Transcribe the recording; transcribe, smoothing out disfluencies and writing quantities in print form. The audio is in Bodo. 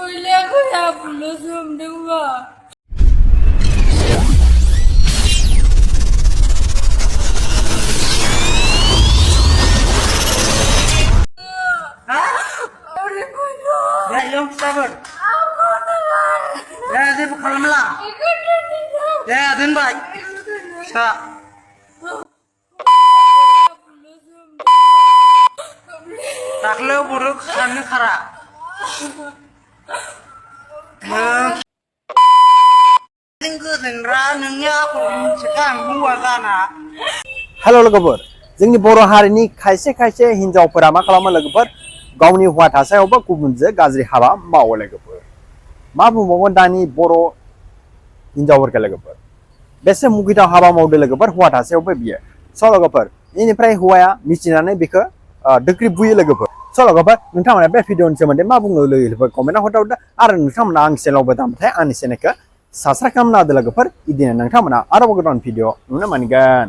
Koilygra belum dua. Ya, yang sabar. Ya, dia bukan malah. Ya, dan baik. Sa. Takle buruk sana kara. Tinggal dengan nengnya aku sekarang buat sana. Hello लोगोफोर जोंनि बर' हारिनि खायसे हिनजावफोरा मा खालामो लोगोफोर गावनि हौवा थासायावबो गुबुनजों गाज्रि हाबा मावो लोगोफोर मा बुंबावगोन दानि बर' हिनजावफोरखौ लोगोफोर बेसे मुगिथाव हाबा मावदो लोगोफोर हौवा थासायावबो बियो स' लोगोफोर बेनिफ्राय हौवाया मिथिनानै बेखौ दोख्रि बुयो लोगोफोर स' लोगोफोर नोंथांमोना बे भिडिअनि सोमोन्दै मा बुंनो लोगोफोर कमेन्टआव हरदो आरो नोंथांमोना आंनि चेनेलाव दामथाय आंनि चेनेलखौ साबस्क्राइब खालामना होदो लोगोफोर इदिनो नोंथांमोना आरोबाव गोदान भिडिअ नुनो मोनगोन